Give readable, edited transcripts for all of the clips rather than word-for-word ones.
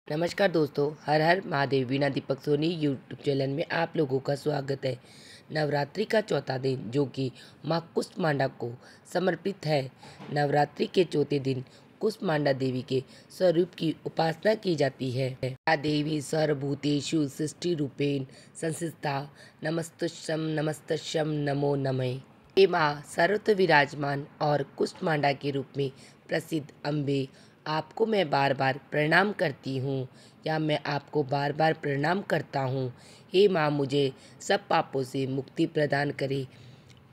नमस्कार दोस्तों, हर हर महादेव। वीणा Deepak Soni YouTube channel में आप लोगों का स्वागत है। नवरात्रि का चौथा दिन जो कि माँ कुष्मांडा को समर्पित है। नवरात्रि के चौथे दिन कुष्मांडा देवी के स्वरूप की उपासना की जाती है। या देवी सर्वभूतेषु सृष्टि रूपेण संस्थिता नमस्तुष्यम नमस्तस्यम नमो नमः। ये माँ सर्वत्र विराजमान और कुष्मांडा के रूप में प्रसिद्ध अम्बे, आपको मैं बार बार प्रणाम करती हूँ या मैं आपको बार बार प्रणाम करता हूँ। हे माँ, मुझे सब पापों से मुक्ति प्रदान करे।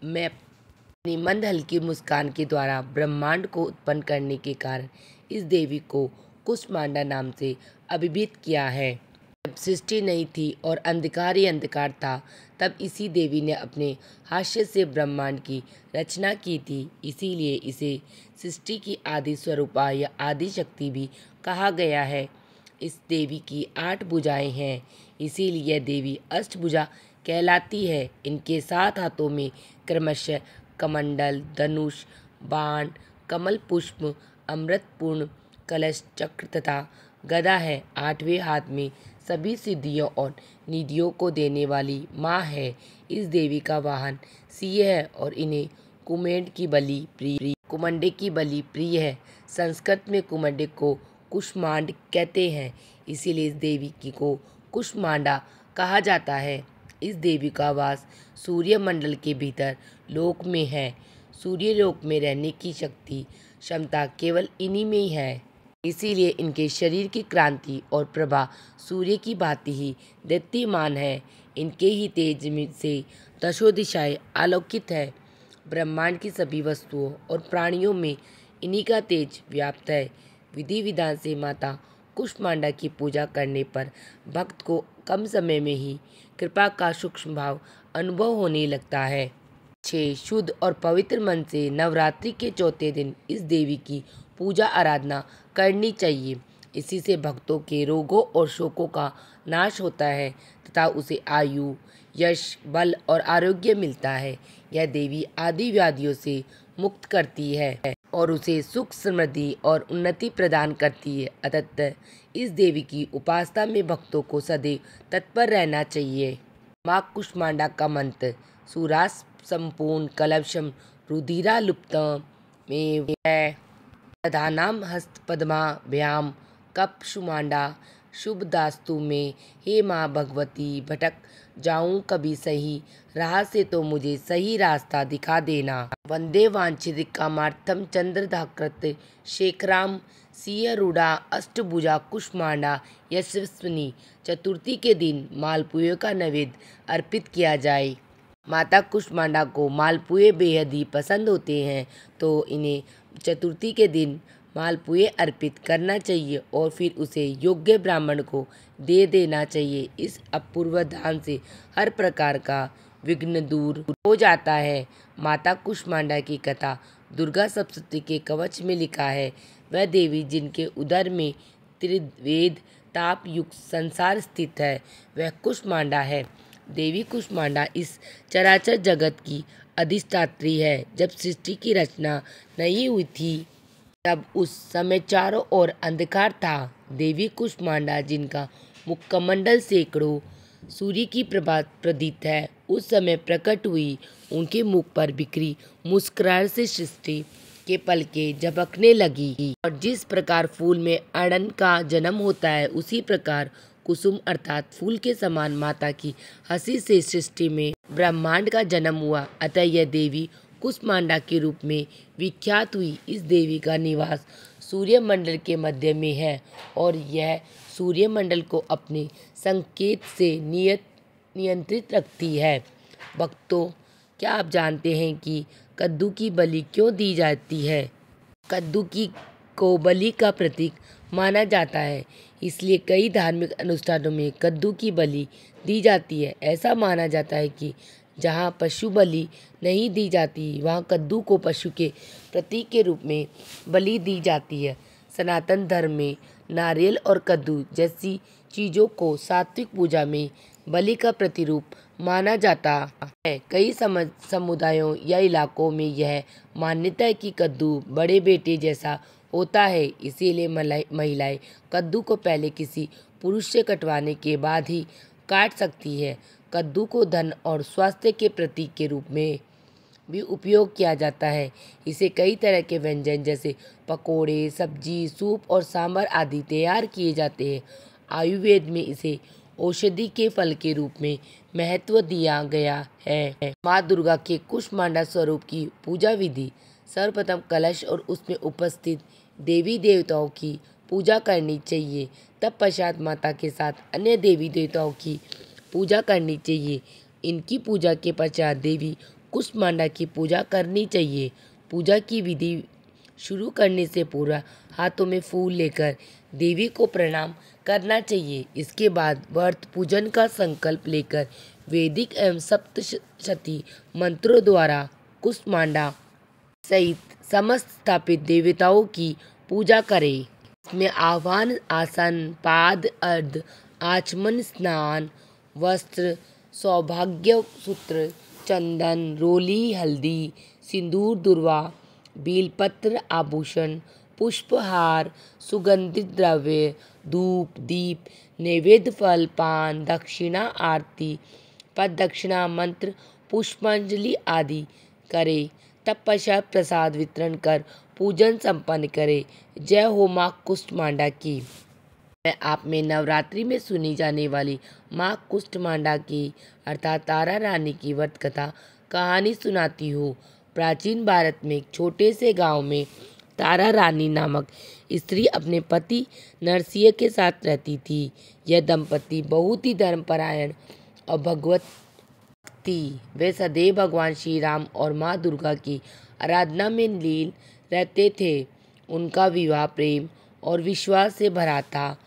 मैं अपनी मंद हल्की मुस्कान के द्वारा ब्रह्मांड को उत्पन्न करने के कारण इस देवी को कुष्मांडा नाम से अभिहित किया है। जब सृष्टि नहीं थी और अंधकार ही अंधकार था, तब इसी देवी ने अपने हास्य से ब्रह्मांड की रचना की थी। इसीलिए इसे सृष्टि की आदि स्वरूपा या आदि शक्ति भी कहा गया है। इस देवी की 8 भुजाएं हैं, इसीलिए देवी अष्टभुजा कहलाती है। इनके 7 हाथों में क्रमशः कमंडल, धनुष, बाण, कमल पुष्प, अमृतपूर्ण कलश, चक्र तथा गदा है। 8वें हाथ में सभी सिद्धियों और निधियों को देने वाली माँ है। इस देवी का वाहन सिंह है और इन्हें कुमंडे की बलि प्रिय है। संस्कृत में कुमंडे को कुष्मांड कहते हैं, इसीलिए इस देवी की को कुष्मांडा कहा जाता है। इस देवी का वास सूर्य मंडल के भीतर लोक में है। सूर्य लोक में रहने की शक्ति क्षमता केवल इन्हीं में ही है। इसीलिए इनके शरीर की क्रांति और प्रभा सूर्य की भांति ही दीप्तिमान है। इनके ही तेज से दशों दिशाएं आलोकित है। ब्रह्मांड की सभी वस्तुओं और प्राणियों में इन्हीं का तेज व्याप्त है। विधि विधान से माता कुष्मांडा की पूजा करने पर भक्त को कम समय में ही कृपा का सूक्ष्म भाव अनुभव होने लगता है। शुद्ध और पवित्र मन से नवरात्रि के चौथे दिन इस देवी की पूजा आराधना करनी चाहिए। इसी से भक्तों के रोगों और शोकों का नाश होता है तथा उसे आयु, यश, बल और आरोग्य मिलता है। यह देवी आदि व्याधियों से मुक्त करती है और उसे सुख, समृद्धि और उन्नति प्रदान करती है। अतः इस देवी की उपासना में भक्तों को सदैव तत्पर रहना चाहिए। माँ कुष्मांडा का मंत्र सुरास संपूर्ण कलशम रुधिरालुप्तम में है। प्रधानाम हस्त पद्माभ्याम कपशुमांडा शुभदास्तु में। हे माँ भगवती, भटक जाऊं कभी सही राह से तो मुझे सही रास्ता दिखा देना। वंदे वांछित कामार्थम चंद्रधाकृत शेखराम सिंहरूढ़ा अष्टभुजा कुष्मांडा यशस्विनी। चतुर्थी के दिन मालपुए का नैवेद्य अर्पित किया जाए। माता कुष्मांडा को मालपुए बेहद ही पसंद होते हैं, तो इन्हें चतुर्थी के दिन मालपुए अर्पित करना चाहिए और फिर उसे योग्य ब्राह्मण को दे देना चाहिए। इस अपूर्व दान से हर प्रकार का विघ्न दूर हो जाता है। माता कुष्मांडा की कथा दुर्गा सप्तशती के कवच में लिखा है। वह देवी जिनके उदर में त्रिवेद ताप युक्त संसार स्थित है, वह कुष्मांडा है। देवी कुष्मांडा इस चराचर जगत की अधिष्ठात्री है। जब सृष्टि की रचना नहीं हुई थी, तब उस समय चारों ओर अंधकार था। देवी कुष्मांडा, जिनका मुखकमंडल सैकड़ों सूर्य की प्रभा प्रदीप्त है, उस समय प्रकट हुई। उनके मुख पर बिखरी मुस्कुराहट से सृष्टि के पलकें झपकने लगी। और जिस प्रकार फूल में अड़न का जन्म होता है, उसी प्रकार कुसुम अर्थात फूल के समान माता की हंसी से सृष्टि में ब्रह्मांड का जन्म हुआ। अतः यह देवी कुष्मांडा के रूप में विख्यात हुई। इस देवी का निवास सूर्य मंडल के मध्य में है और यह सूर्य मंडल को अपने संकेत से नियंत्रित रखती है। भक्तों, क्या आप जानते हैं कि कद्दू की बलि क्यों दी जाती है? कद्दू को बलि का प्रतीक माना जाता है, इसलिए कई धार्मिक अनुष्ठानों में कद्दू की बलि दी जाती है। ऐसा माना जाता है कि जहाँ पशु बलि नहीं दी जाती, वहाँ कद्दू को पशु के प्रतीक के रूप में बलि दी जाती है। सनातन धर्म में नारियल और कद्दू जैसी चीज़ों को सात्विक पूजा में बलि का प्रतिरूप माना जाता है। कई समुदायों या इलाकों में यह मान्यता है कि कद्दू बड़े बेटे जैसा होता है। इसीलिए महिलाएं कद्दू को पहले किसी पुरुष से कटवाने के बाद ही काट सकती है। कद्दू को धन और स्वास्थ्य के प्रतीक के रूप में भी उपयोग किया जाता है। इसे कई तरह के व्यंजन जैसे पकोड़े, सब्जी, सूप और सांभर आदि तैयार किए जाते हैं। आयुर्वेद में इसे औषधि के फल के रूप में महत्व दिया गया है। माँ दुर्गा के कुष्मांडा स्वरूप की पूजा विधि। सर्वप्रथम कलश और उसमें उपस्थित देवी देवताओं की पूजा करनी चाहिए। तत्पश्चात माता के साथ अन्य देवी देवताओं की पूजा करनी चाहिए। इनकी पूजा के पश्चात देवी कुष्मांडा की पूजा करनी चाहिए। पूजा की विधि शुरू करने से पूर्व हाथों में फूल लेकर देवी को प्रणाम करना चाहिए। इसके बाद व्रत पूजन का संकल्प लेकर वैदिक एवं सप्तशती मंत्रों द्वारा कुष्मांडा सहित समस्त स्थापित देवताओं की पूजा करें। इसमें आह्वान, आसन, पाद अर्घ, आचमन, स्नान, वस्त्र, सौभाग्य सूत्र, चंदन, रोली, हल्दी, सिंदूर, दुर्वा, बेलपत्र, आभूषण, पुष्पहार, सुगंधित द्रव्य, धूप, दीप, नैवेद्य फल, पान, दक्षिणा, आरती, पद दक्षिणा, मंत्र, पुष्पांजलि आदि करें। तत्पश्चात प्रसाद वितरण कर पूजन संपन्न करें। जय हो माँ कुष्मांडा की। मैं आप में नवरात्रि में सुनी जाने वाली माँ कुष्मांडा की अर्थात तारा रानी की व्रत कथा कहानी सुनाती हूँ। प्राचीन भारत में एक छोटे से गांव में तारा रानी नामक स्त्री अपने पति नरसिंह के साथ रहती थी। यह दंपति बहुत ही धर्मपरायण और भगवत थी। वे सदैव भगवान श्री राम और माँ दुर्गा की आराधना में लीन रहते थे। उनका विवाह प्रेम और विश्वास से भरा था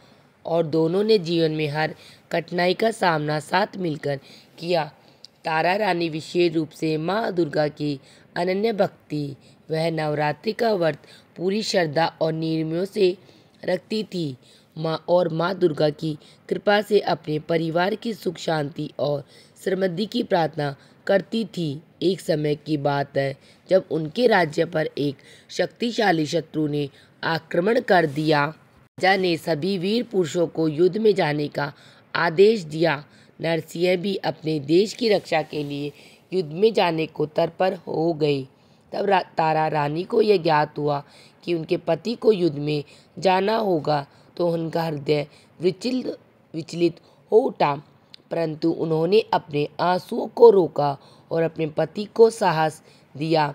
और दोनों ने जीवन में हर कठिनाई का सामना साथ मिलकर किया। तारा रानी विशेष रूप से माँ दुर्गा की अनन्य भक्ति वह नवरात्रि का व्रत पूरी श्रद्धा और निर्मयों से रखती थी। माँ दुर्गा की कृपा से अपने परिवार की सुख शांति और समृद्धि की प्रार्थना करती थी। एक समय की बात है जब उनके राज्य पर एक शक्तिशाली शत्रु ने आक्रमण कर दिया। राजा ने सभी वीर पुरुषों को युद्ध में जाने का आदेश दिया। नरसिंह भी अपने देश की रक्षा के लिए युद्ध में जाने को तत्पर हो गए। तब तारा रानी को यह ज्ञात हुआ कि उनके पति को युद्ध में जाना होगा तो उनका हृदय विचलित हो उठा, परंतु उन्होंने अपने आंसुओं को रोका और अपने पति को साहस दिया।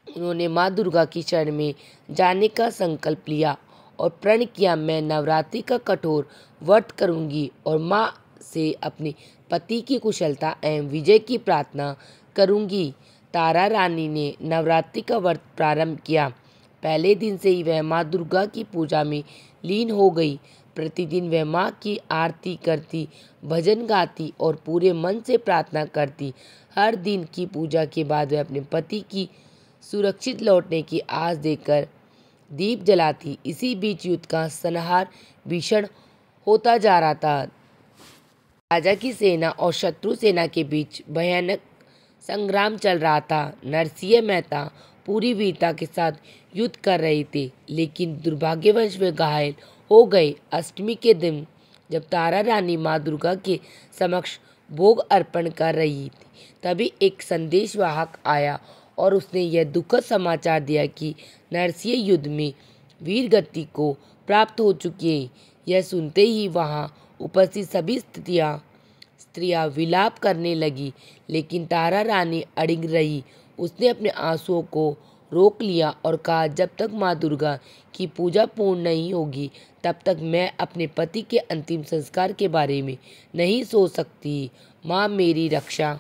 उन्होंने माँ दुर्गा की शरण में जाने का संकल्प लिया और प्रण किया, मैं नवरात्रि का कठोर व्रत करूंगी और माँ से अपने पति की कुशलता एवं विजय की प्रार्थना करूंगी। तारा रानी ने नवरात्रि का व्रत प्रारंभ किया। पहले दिन से ही वह माँ दुर्गा की पूजा में लीन हो गई। प्रतिदिन वह माँ की आरती करती, भजन गाती और पूरे मन से प्रार्थना करती। हर दिन की पूजा के बाद वह अपने पति की सुरक्षित लौटने की आस देकर दीप जलाती। इसी बीच युद्ध का संहार भीषण होता जा रहा था। राजा की सेना और शत्रु सेना के बीच भयानक संग्राम चल रहा था। नरसिंह मेहता पूरी वीरता के साथ युद्ध कर रहे थे, लेकिन दुर्भाग्यवश वे घायल हो गए। अष्टमी के दिन जब तारा रानी माँ दुर्गा के समक्ष भोग अर्पण कर रही थी, तभी एक संदेशवाहक आया और उसने यह दुखद समाचार दिया कि नरसिंह युद्ध में वीर गति को प्राप्त हो चुके हैं। यह सुनते ही वहां उपस्थित सभी स्त्रियां विलाप करने लगी, लेकिन तारा रानी अड़िग रही। उसने अपने आंसुओं को रोक लिया और कहा, जब तक माँ दुर्गा की पूजा पूर्ण नहीं होगी तब तक मैं अपने पति के अंतिम संस्कार के बारे में नहीं सोच सकती। माँ मेरी रक्षा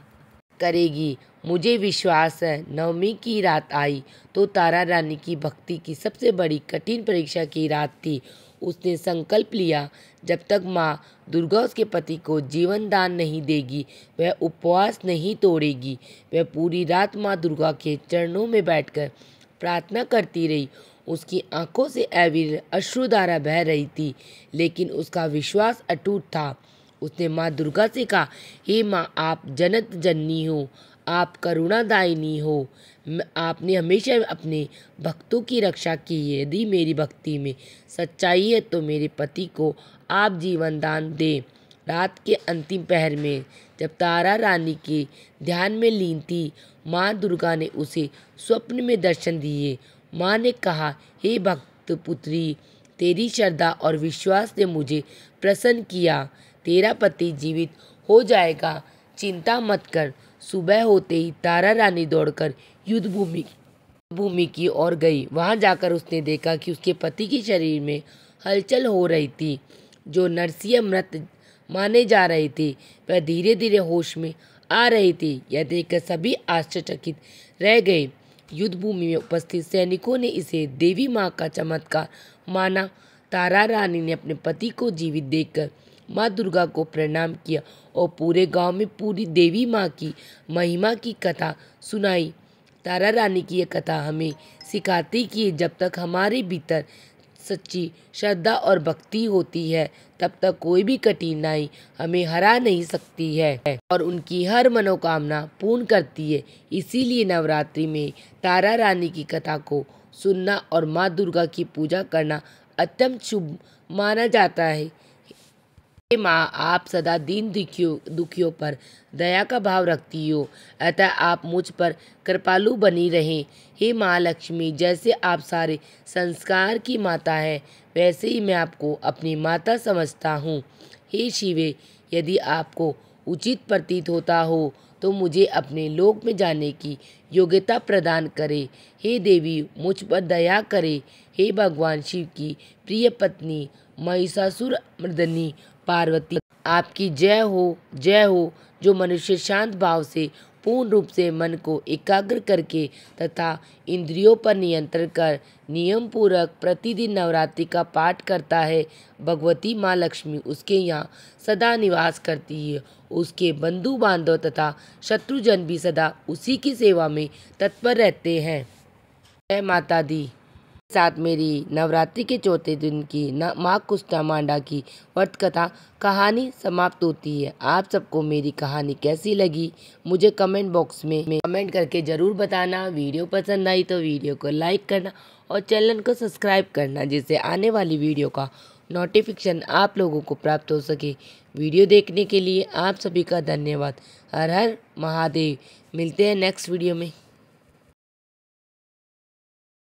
करेगी, मुझे विश्वास है। नवमी की रात आई तो तारा रानी की भक्ति की सबसे बड़ी कठिन परीक्षा की रात थी। उसने संकल्प लिया, जब तक माँ दुर्गा उसके पति को जीवन दान नहीं देगी वह उपवास नहीं तोड़ेगी। वह पूरी रात माँ दुर्गा के चरणों में बैठकर प्रार्थना करती रही। उसकी आंखों से अविरल अश्रुधारा बह रही थी, लेकिन उसका विश्वास अटूट था। उसने माँ दुर्गा से कहा, हे माँ, आप जन्नत जननी हो, आप करुणादायिनी हो। आपने हमेशा अपने भक्तों की रक्षा की है। यदि मेरी भक्ति में सच्चाई है तो मेरे पति को आप जीवन दान दें। रात के अंतिम पहर में जब तारा रानी के ध्यान में लीन थी, माँ दुर्गा ने उसे स्वप्न में दर्शन दिए। माँ ने कहा, हे भक्त पुत्री, तेरी श्रद्धा और विश्वास ने मुझे प्रसन्न किया। तेरा पति जीवित हो जाएगा, चिंता मत कर। सुबह होते ही तारा रानी दौड़कर युद्ध भूमि की ओर गई। वहां जाकर उसने देखा कि उसके पति के शरीर में हलचल हो रही थी, जो नरसिंह मृत माने जा रहे थे। वह धीरे धीरे होश में आ रहे थे। यह देखकर सभी आश्चर्यचकित रह गए। युद्ध भूमि में उपस्थित सैनिकों ने इसे देवी माँ का चमत्कार माना। तारा रानी ने अपने पति को जीवित देखकर माँ दुर्गा को प्रणाम किया और पूरे गांव में पूरी देवी माँ की महिमा की कथा सुनाई। तारा रानी की यह कथा हमें सिखाती कि जब तक हमारे भीतर सच्ची श्रद्धा और भक्ति होती है, तब तक कोई भी कठिनाई हमें हरा नहीं सकती है और उनकी हर मनोकामना पूर्ण करती है। इसीलिए नवरात्रि में तारा रानी की कथा को सुनना और माँ दुर्गा की पूजा करना अत्यंत शुभ माना जाता है। हे माँ, आप सदा दीन दुखियों पर दया का भाव रखती हो, अतः आप मुझ पर कृपालु बनी रहें। हे माँ लक्ष्मी, जैसे आप सारे संस्कार की माता है, वैसे ही मैं आपको अपनी माता समझता हूँ। हे शिवे, यदि आपको उचित प्रतीत होता हो तो मुझे अपने लोक में जाने की योग्यता प्रदान करे। हे देवी, मुझ पर दया करे। हे भगवान शिव की प्रिय पत्नी महिषासुर मर्दिनी पार्वती, आपकी जय हो, जो मनुष्य शांत भाव से पूर्ण रूप से मन को एकाग्र करके तथा इंद्रियों पर नियंत्रण कर नियम पूर्वक प्रतिदिन नवरात्रि का पाठ करता है। भगवती माँ लक्ष्मी उसके यहाँ सदा निवास करती है। उसके बंधु बांधव तथा शत्रुजन भी सदा उसी की सेवा में तत्पर रहते हैं। जय माता दी। साथ मेरी नवरात्रि के चौथे दिन की माँ कुष्मांडा की व्रत कथा कहानी समाप्त होती है। आप सबको मेरी कहानी कैसी लगी मुझे कमेंट बॉक्स में कमेंट करके ज़रूर बताना। वीडियो पसंद आई तो वीडियो को लाइक करना और चैनल को सब्सक्राइब करना, जिससे आने वाली वीडियो का नोटिफिकेशन आप लोगों को प्राप्त हो सके। वीडियो देखने के लिए आप सभी का धन्यवाद। हर हर महादेव। मिलते हैं नेक्स्ट वीडियो में।